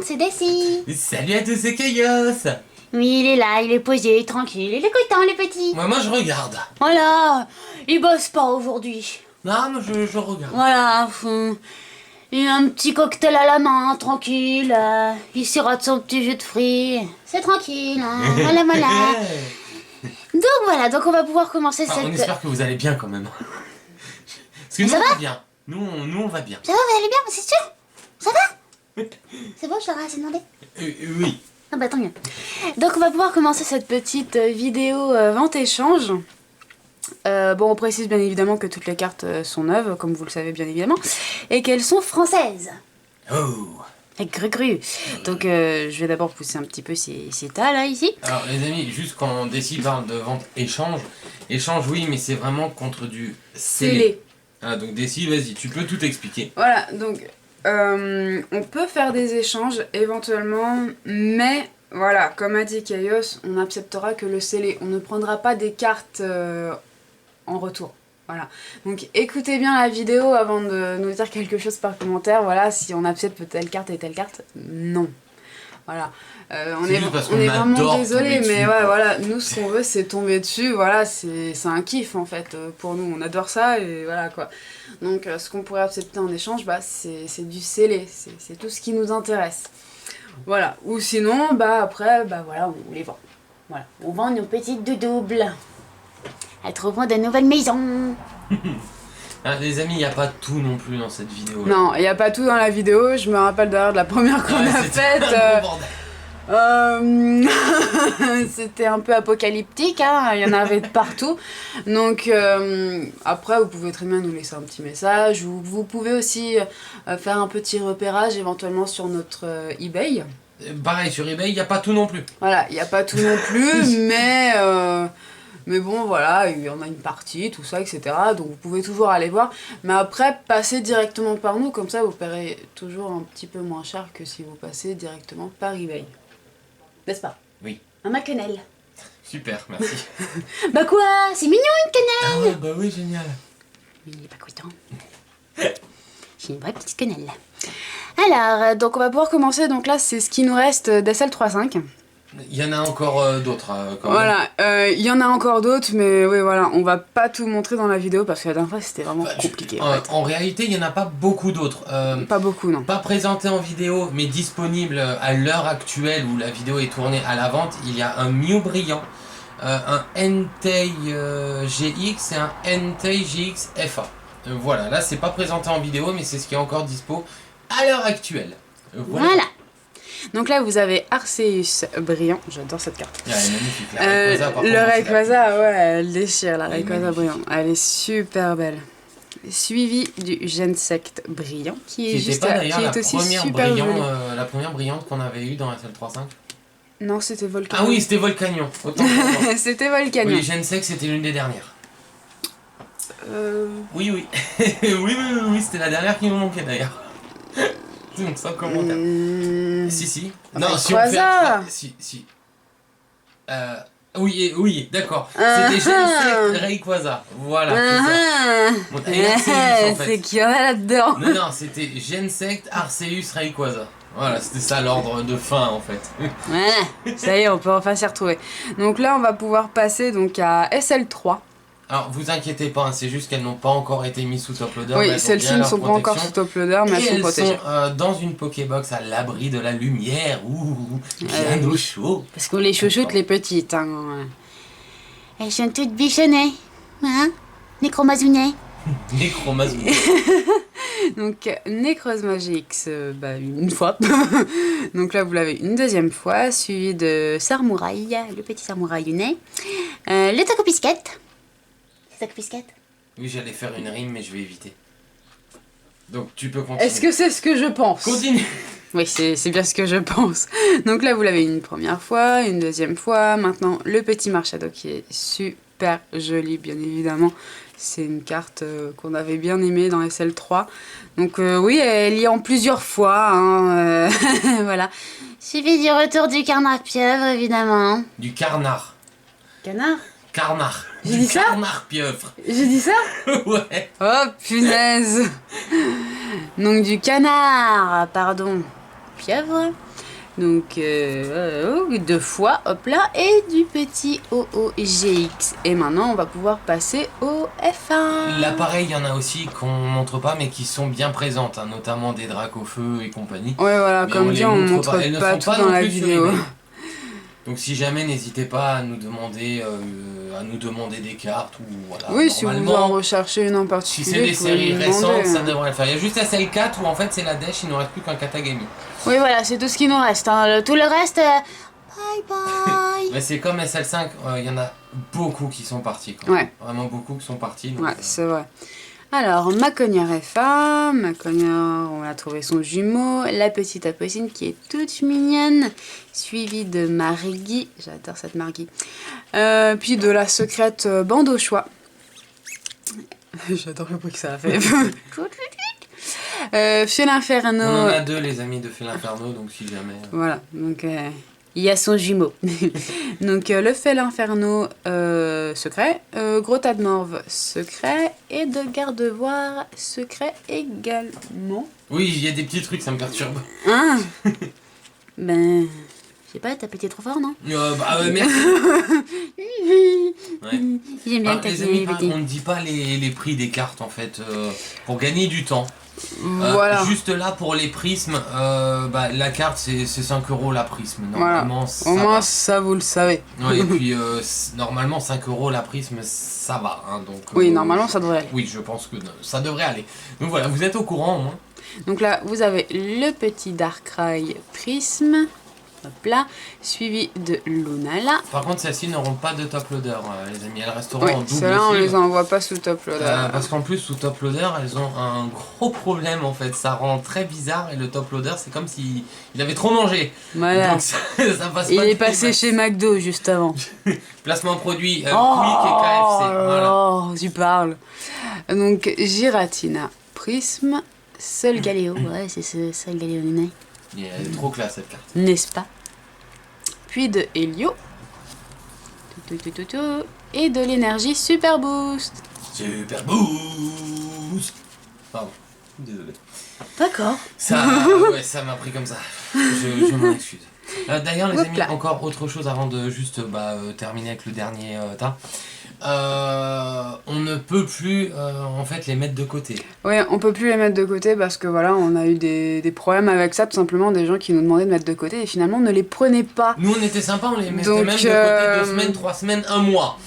c'est Daisy. Salut à tous, c'est Kaios. Oui, il est là, il est posé, tranquille, il est content le petit. Moi je regarde. Voilà, il bosse pas aujourd'hui. Non, mais je regarde. Voilà, il a un petit cocktail à la main, tranquille. Il sirote son petit jus de fruits. C'est tranquille, hein, voilà. Donc on va pouvoir commencer cette... On espère que vous allez bien quand même. Parce que nous on va bien. Nous on va bien. Ça va, vous allez bien, c'est sûr? Ça va? C'est bon, je leur ai assez demandé? Oui. Ah bah tant mieux. Donc on va pouvoir commencer cette petite vidéo vente-échange. Bon, on précise bien évidemment que toutes les cartes sont neuves, comme vous le savez bien évidemment, et qu'elles sont françaises. Oh. Avec gru. Donc je vais d'abord pousser un petit peu ces tas là ici. Alors les amis, juste quand on décide parle de vente-échange, échange oui, mais c'est vraiment contre du scellé. Ah, donc Dessy, vas-y, tu peux tout expliquer. Voilà, donc on peut faire des échanges éventuellement, mais voilà, comme a dit Kaios, on n'acceptera que le scellé. On ne prendra pas des cartes en retour. Voilà. Donc écoutez bien la vidéo avant de nous dire quelque chose par commentaire. Voilà, si on accepte telle carte et telle carte, non. Voilà. On est vraiment désolé, mais ouais, voilà, nous ce qu'on veut c'est tomber dessus, voilà, c'est un kiff en fait pour nous, on adore ça et voilà quoi. Donc ce qu'on pourrait accepter en échange, bah, c'est du scellé, c'est tout ce qui nous intéresse. Voilà, ou sinon, bah après, bah voilà, on les vend. Voilà. On vend nos petites doubles. Elles trouveront de nouvelles maisons. Les amis, il n'y a pas tout non plus dans cette vidéo. Non, il n'y a pas tout dans la vidéo, je me rappelle d'ailleurs de la première qu'on a faite. C'était un peu apocalyptique, hein, il y en avait de partout. Donc après, vous pouvez très bien nous laisser un petit message. Vous pouvez aussi faire un petit repérage éventuellement sur notre eBay. Pareil, sur eBay, il n'y a pas tout non plus. Voilà, il n'y a pas tout non plus, mais bon, voilà, il y en a une partie, tout ça, etc. Donc vous pouvez toujours aller voir. Mais après, passez directement par nous, comme ça vous paierez toujours un petit peu moins cher que si vous passez directement par eBay. N'est-ce pas? Oui. Ma quenelle. Super, merci. Bah quoi? C'est mignon une quenelle. Ah ouais, bah oui, génial. Il est pas content. J'ai une vraie petite quenelle. Alors, Donc on va pouvoir commencer, donc là c'est ce qui nous reste d'SL 3.5. Il y en a encore d'autres quand même. Voilà, il y en a encore d'autres, mais oui voilà, on va pas tout montrer dans la vidéo parce que la dernière fois c'était vraiment compliqué. En réalité, il n'y en a pas beaucoup d'autres. Pas beaucoup, non. Pas présentés en vidéo, mais disponibles à l'heure actuelle où la vidéo est tournée à la vente. Il y a un Mew brillant, un Entei GX et un Entei GX FA. Voilà, là c'est pas présenté en vidéo, mais c'est ce qui est encore dispo à l'heure actuelle. Voilà. Donc là vous avez Arceus brillant, j'adore cette carte. Elle est magnifique, la Rayquaza, par contre, le Rayquaza, ouais, elle déchire, la Elle est Rayquaza brillant, elle est super belle. Suivi du Genesect brillant, qui est juste aussi super joli. La première brillante qu'on avait eue dans SL35. Non, c'était Volcanion. Ah oui, c'était Volcanion, autant pour moi. C'était Volcanion. Oui, Genesect c'était l'une des dernières. Oui, oui, c'était la dernière qui nous manquait d'ailleurs. Donc sans commentaire. Si. Non, si on fait... Si. Oui, d'accord. C'était Genesect Rayquaza. Voilà, c'est qu'il y en a là-dedans. Non, c'était Genesect Arceus Rayquaza. Voilà, c'était ça l'ordre de fin en fait. Voilà, ça y est, on peut enfin s'y retrouver. Donc là, on va pouvoir passer donc à SL3. Alors, vous inquiétez pas, c'est juste qu'elles n'ont pas encore été mises sous top loader. Oui, celles-ci ne sont pas encore sous top loader, mais elles sont protégées. Elles sont dans une Pokébox à l'abri de la lumière. Bien au chaud. Parce qu'on les chouchoute les petites. Hein. Elles sont toutes bichonnées. Hein? Nécromazounées. Nécromazounées. Donc, Necrozma GX, une fois. Donc là, vous l'avez une deuxième fois, suivi de Sarmouraï, le petit Sarmouraï du nez. Le Tacopisquette. Oui, j'allais faire une rime, mais je vais éviter. Donc, tu peux continuer. Est-ce que c'est ce que je pense? Continue. Oui, c'est bien ce que je pense. Donc là, vous l'avez une première fois, une deuxième fois. Maintenant, le petit Marshado qui est super joli, bien évidemment. C'est une carte qu'on avait bien aimée dans SL3. Donc oui, elle y est en plusieurs fois. Hein, voilà. Suivi du retour du Carnard pieuvre, évidemment. Du Carnard. Canard? Carnard. J'ai dit ça? Carnard pieuvre. J'ai dit ça? Ouais. Oh, punaise. Donc du canard, pardon, pieuvre. Donc 2 fois, hop là, et du petit OOGX. Et maintenant on va pouvoir passer au F1. L'appareil, il y en a aussi qu'on montre pas mais qui sont bien présentes, hein, notamment des dracs au feu et compagnie. Ouais voilà, Mais comme dit, on montre Elles ne pas sont tout pas dans non la plus sur vidéo. eBay. Donc si jamais, n'hésitez pas à nous demander des cartes ou voilà. Oui, si vous en Normalement, recherchez une en si particulier, c'est des vous pouvez séries nous récentes, demander. ça devrait le faire. Il y a juste la SL4 où en fait c'est la Dash, il ne reste plus qu'un Katagami. Oui voilà, c'est tout ce qui nous reste. Hein. Tout le reste, bye bye. Mais c'est comme SL5, il y en a beaucoup qui sont partis. Quoi. Ouais. Vraiment beaucoup qui sont partis. Donc, Ouais, c'est vrai. Alors, Macognard FA, Macognard, on a trouvé son jumeau, la petite Apocine qui est toute mignonne, suivie de Margui, j'adore cette Margui, puis de la secrète bande au choix. J'adore le bruit que ça a fait. Fiel Inferno. on en a 2 les amis de Feel Inferno, donc si jamais... Voilà, donc il y a son jumeau. Donc le Fel Inferno secret, Gros Tas de Morve secret, et de Gardevoir secret également. Oui, il y a des petits trucs, ça me perturbe. Hein. Ben, je sais pas, t'as pété trop fort, non? Merci. Ouais. J'aime bien Les amis, on ne dit pas les prix des cartes en fait, pour gagner du temps. Voilà. Juste là pour les prismes, la carte c'est 5 € la prisme. Normalement, Au moins, ça vous le savez. Ouais, et puis normalement 5 € la prisme ça va. Hein, donc, Oui, normalement ça devrait aller. Oui, je pense que ça devrait aller. Donc voilà, vous êtes au courant au moins. Donc là, vous avez le petit Darkrai Prisme. Hop là, suivi de Lunala. Par contre, celles-ci n'auront pas de top loader, les amis. Elles resteront Oui, en double celles-là on sleeve. les envoie pas sous top loader. Parce qu'en plus, sous top loader, elles ont un gros problème en fait. Ça rend très bizarre et le top loader, c'est comme s'il avait trop mangé. Voilà. Donc ça passe Il pas est tous les passé matchs. chez McDo juste avant. Placement produit Quick et KFC. Voilà. Oh, tu parles. Donc Giratina Prisme, seul Galéo. Ouais, c'est ce seul Galéo Lunae. Elle est trop classe cette carte. N'est-ce pas? Puis de Helio. Et de l'énergie Super Boost. Super boost. Pardon, désolé. D'accord. Ça m'a pris comme ça. Je m'en excuse. D'ailleurs, les Hop amis, là. encore autre chose avant de juste terminer avec le dernier tas. On ne peut plus en fait les mettre de côté. Ouais, on peut plus les mettre de côté parce que voilà, on a eu des problèmes avec ça, tout simplement des gens qui nous demandaient de mettre de côté et finalement on ne les prenait pas. Nous on était sympa, on les mettait Donc, même de côté 2 semaines, 3 semaines, 1 mois.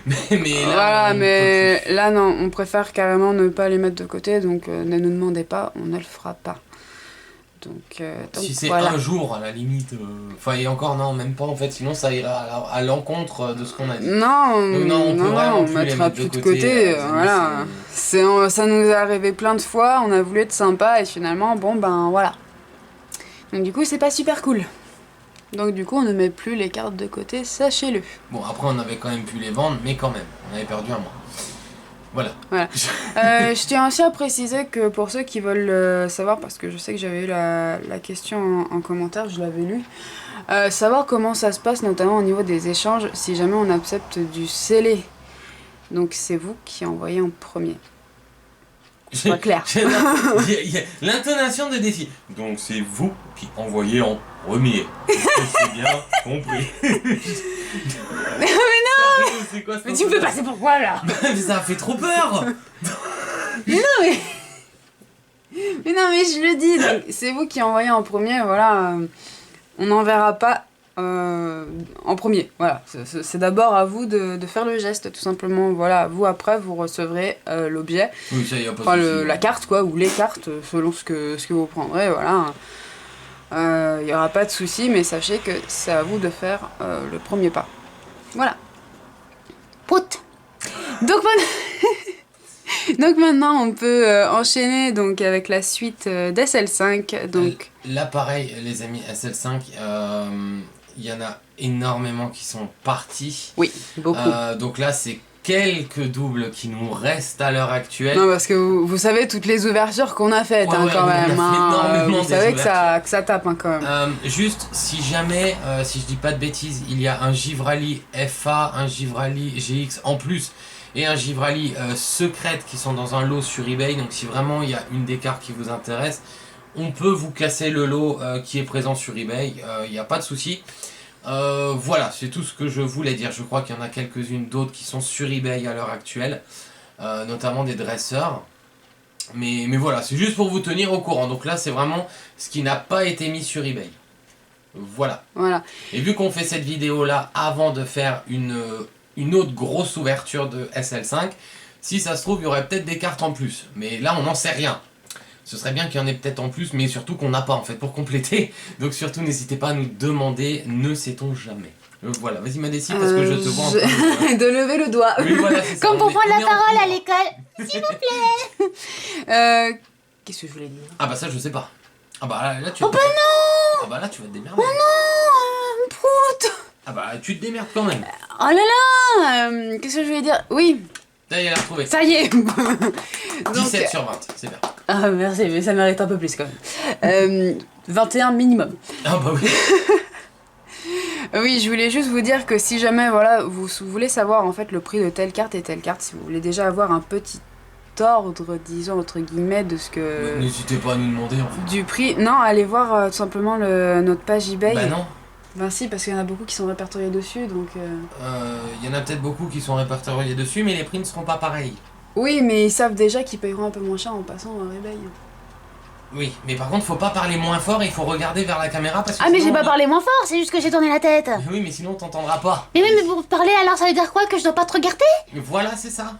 Mais là, Voilà, on mais là non, on préfère carrément ne pas les mettre de côté, donc ne nous demandez pas, on ne le fera pas. Donc si c'est voilà. un jour à la limite, enfin et encore non, même pas en fait, sinon ça ira à l'encontre de ce qu'on a dit. Non, Donc, non, on peut vraiment on plus les mettra mettre plus de de côté, côté. c'est- Voilà. Ça nous est arrivé plein de fois, on a voulu être sympa et finalement, bon ben voilà. Donc du coup, c'est pas super cool. Donc du coup, on ne met plus les cartes de côté, sachez-le. Bon après on avait quand même pu les vendre, mais quand même, on avait perdu un mois. Voilà. Je tiens aussi à préciser que pour ceux qui veulent savoir, parce que je sais que j'avais eu la question en commentaire, je l'avais lu, savoir comment ça se passe notamment au niveau des échanges si jamais on accepte du scellé. Donc c'est vous qui envoyez en premier. C'est pas clair. Il y a l'intonation de défi. Donc c'est vous qui envoyez en premier. C'est bien compris. Mais non, C'est quoi, mais tu me fais passer pour quoi là? Mais ça fait trop peur. Mais non mais je le dis, donc, c'est vous qui envoyez en premier, voilà. On n'enverra pas en premier, voilà. C'est d'abord à vous de faire le geste, tout simplement. Voilà, vous après vous recevrez l'objet, Oui, ça y a pas enfin de souci. la carte quoi, ou les cartes, selon ce que vous prendrez, voilà. Il n'y aura pas de souci, mais sachez que c'est à vous de faire le premier pas. Voilà. Prout. Donc maintenant on peut enchaîner donc avec la suite d'SL5. Donc Là pareil les amis, SL5, il y en a énormément qui sont partis. oui, beaucoup. Donc là c'est quelques doubles qui nous restent à l'heure actuelle. Non parce que vous savez toutes les ouvertures qu'on a faites Ouais, hein, ouais, quand on a même. fait Hein. énormément Vous des savez que ça tape hein, quand même. Juste si jamais, si je dis pas de bêtises, il y a un Givrali FA, un Givrali GX en plus et un Givrali secrète qui sont dans un lot sur eBay. Donc si vraiment il y a une des cartes qui vous intéresse, on peut vous casser le lot qui est présent sur eBay, il n'y a pas de souci. Voilà, c'est tout ce que je voulais dire. Je crois qu'il y en a quelques-unes d'autres qui sont sur eBay à l'heure actuelle, notamment des dresseurs. Mais voilà, c'est juste pour vous tenir au courant. Donc là, c'est vraiment ce qui n'a pas été mis sur eBay. Voilà. Et vu qu'on fait cette vidéo-là avant de faire une autre grosse ouverture de SL5, si ça se trouve, il y aurait peut-être des cartes en plus. Mais là, on n'en sait rien. Ce serait bien qu'il y en ait peut-être en plus, mais surtout qu'on n'a pas en fait pour compléter. Donc surtout, n'hésitez pas à nous demander, ne sait-on jamais. Voilà, vas-y Madessi, parce que je te vois en train de lever le doigt. Oui, voilà, c'est ça. Comme pour prendre la parole à l'école, s'il vous plaît. Qu'est-ce que je voulais dire? Ah bah ça, je sais pas. Ah bah là, tu Oh bah non! Ah bah là, tu vas te démerder. Oh non! Prout! Ah bah tu te démerdes quand même. Oh là là, qu'est-ce que je voulais dire? Oui, Là, il a retrouvé. ça y est. 17 sur 20, c'est bien. Ah merci, mais ça mérite un peu plus quand même. 21 minimum. Ah bah oui. Oui, je voulais juste vous dire que si jamais voilà, vous voulez savoir en fait le prix de telle carte et telle carte, si vous voulez déjà avoir un petit ordre, disons entre guillemets, de ce que... N'hésitez pas à nous demander en fait. Du prix, non, allez voir tout simplement notre page eBay. Bah non. Ben si, parce qu'il y en a beaucoup qui sont répertoriés dessus, donc... Il y en a peut-être beaucoup qui sont répertoriés dessus, mais les prix ne seront pas pareils. Oui, mais ils savent déjà qu'ils payeront un peu moins cher en passant à eBay. Oui, mais par contre, faut pas parler moins fort et il faut regarder vers la caméra parce que Ah mais sinon, j'ai pas parlé moins fort, c'est juste que j'ai tourné la tête. Oui, mais sinon on t'entendra pas. Mais oui, mais pour parler alors ça veut dire quoi? Que je dois pas te regarder? Mais voilà, c'est ça.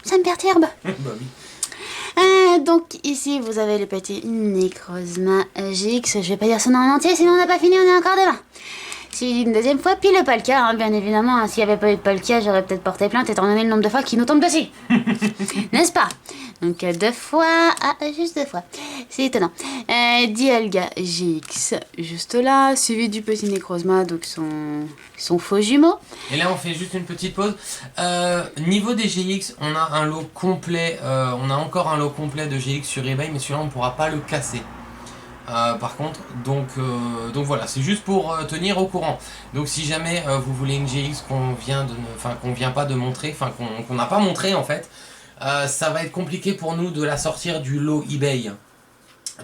Ça me perturbe. Bah oui. Donc ici vous avez le petit Necrozma GX, je vais pas dire son nom en entier sinon on n'a pas fini, on est encore demain. Si une deuxième fois, puis le Polka, hein, bien évidemment, hein, s'il n'y avait pas eu de Polka, j'aurais peut-être porté plainte étant donné le nombre de fois qu'il nous tombe dessus. N'est-ce pas? Donc 2 fois, juste 2 fois, c'est étonnant. Dialga GX, juste là, suivi du petit Necrozma, donc son faux jumeau. Et là, on fait juste une petite pause. Niveau des GX, on a un lot complet. On a encore un lot complet de GX sur eBay, mais celui-là, on ne pourra pas le casser. Par contre, donc voilà, c'est juste pour tenir au courant. Donc si jamais vous voulez une GX qu'on vient pas de montrer, enfin qu'on n'a pas montré en fait, ça va être compliqué pour nous de la sortir du lot eBay.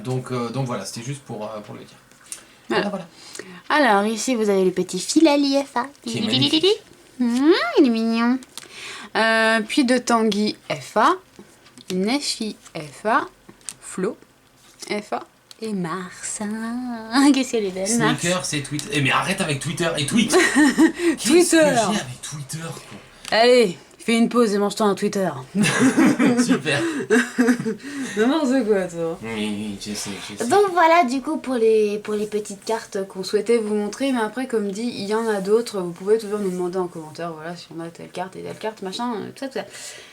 Donc voilà, c'était juste pour le dire. Voilà. Alors ici vous avez le petit Filali FA. Qui est magnifique. Il est mignon. Puis de Tanguy FA, Nefi FA, Flo FA. Et Mars. Qu'est-ce qu'elle est belle, Mars. Sneaker, c'est Twitter. Eh mais arrête avec Twitter et tweet. Qu'est-ce que j'ai avec Twitter quoi. Allez, fais une pause et mange-toi un Twitter. Super. N'importe quoi, toi. Oui, je sais. Donc voilà du coup pour les Petites cartes qu'on souhaitait vous montrer, mais après, comme dit, il y en a d'autres. Vous pouvez toujours nous demander en commentaire, voilà, si on a telle carte et telle carte, machin, tout ça.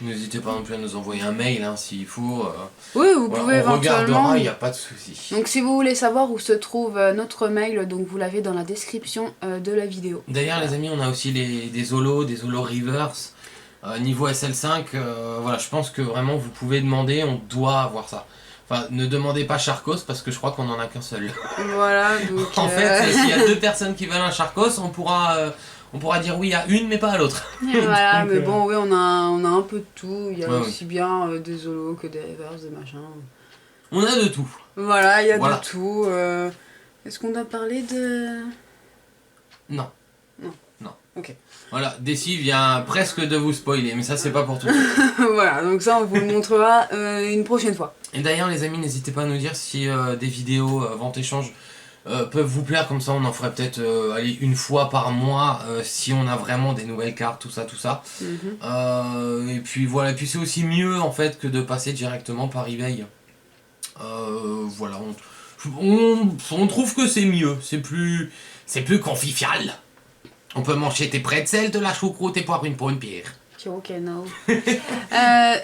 N'hésitez pas non plus à nous envoyer un mail hein, s'il faut. Oui, vous Voilà, pouvez on éventuellement. regardera, il n'y a pas de souci. Donc si vous voulez savoir où se trouve notre mail, donc vous l'avez dans la description de la vidéo. D'ailleurs les amis, on a aussi des Holo reverse. Niveau SL5, voilà, je pense que vraiment vous pouvez demander, on doit avoir ça. Enfin, ne demandez pas Charcos parce que je crois qu'on en a qu'un seul. Voilà, donc... En fait, s'il y a 2 personnes qui veulent un Charcos, on pourra dire oui à une mais pas à l'autre. Voilà, Donc, mais bon, oui, on a un peu de tout. Il y a Ouais, aussi bien des holos que des reverse, des machins. On a de tout. Voilà, il y a Voilà. de tout. Est-ce qu'on a parlé de... Non. Ok. Voilà, Desi vient presque de vous spoiler, mais ça c'est pas pour tout. Voilà, donc ça on vous le montrera une prochaine fois. Et d'ailleurs les amis, n'hésitez pas à nous dire si des vidéos vente-échange peuvent vous plaire, comme ça on en ferait peut-être une fois par mois si on a vraiment des nouvelles cartes, tout ça. Et puis voilà, et puis c'est aussi mieux en fait que de passer directement par eBay. Voilà, on trouve que c'est mieux, c'est plus convivial. On peut manger tes pretzels, de la choucroute et poivrine pour une pierre. Ok, no.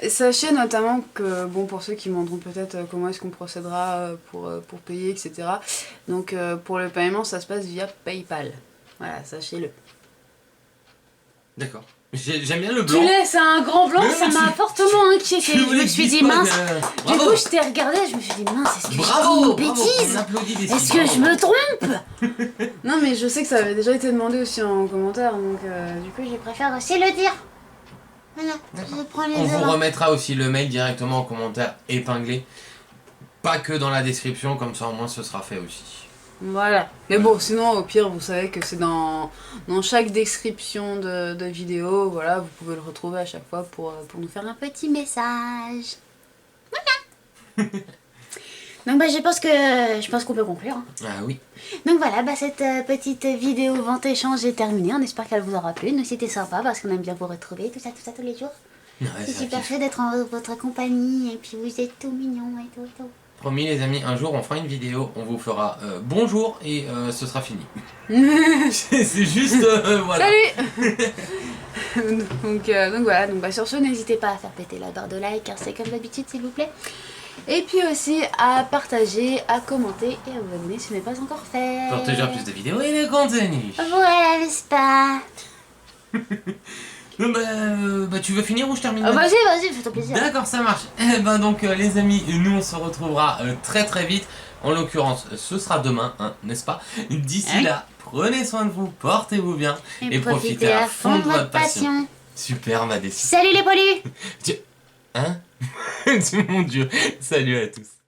Sachez notamment que, bon, pour ceux qui me demanderont peut-être comment est-ce qu'on procédera pour payer, etc. Donc pour le paiement, ça se passe via PayPal. Voilà, sachez-le. D'accord. J'aime bien le blanc. Tu laisses un grand blanc, Mais ça oui, m'a fortement inquiété. Je me suis dit mince. Du Bravo. coup, je t'ai regardé, je me suis dit mince, est-ce que Bravo, j'ai dit une bêtise? on applaudit des Est-ce que je me trompe? Non, mais je sais que ça avait déjà été demandé aussi en commentaire, donc du coup, Je préfère aussi le dire. Voilà, je prends les On deux vous mains. remettra aussi le mail directement en commentaire épinglé. pas que dans la description, comme ça au moins ce sera fait aussi. Voilà. Mais bon, sinon, au pire, vous savez que c'est dans chaque description de vidéo, voilà, vous pouvez le retrouver à chaque fois pour nous faire un petit message. Voilà. Donc bah, je pense qu'on peut conclure. Hein. Ah oui. Donc voilà, bah, cette petite vidéo vente-échange est terminée. On espère qu'elle vous aura plu. Nous, c'était sympa parce qu'on aime bien vous retrouver, tout ça tous les jours. Ouais, C'est ça super kiffe. fait d'être en votre compagnie et puis vous êtes tout mignons et tout et tout. Promis les amis, un jour on fera une vidéo, on vous fera bonjour et ce sera fini. C'est juste voilà. Salut. donc voilà, donc bah, sur ce, n'hésitez pas à faire péter la barre de like, car c'est comme d'habitude, s'il vous plaît. Et puis aussi à partager, à commenter et à vous abonner si ce n'est pas encore fait. Pour toujours plus de vidéos et de contenu. Voilà, n'est-ce pas? Bah tu veux finir ou je termine? Vas-y, fais-toi plaisir. D'accord, ça marche. Eh ben donc les amis, nous on se retrouvera très très vite. En l'occurrence, ce sera demain, hein, n'est-ce pas? D'ici Oui. là, prenez soin de vous, portez-vous bien et profitez profitez à fond de votre passion. Super, ma décision. Salut les poilus! Hein? Mon Dieu. Salut à tous.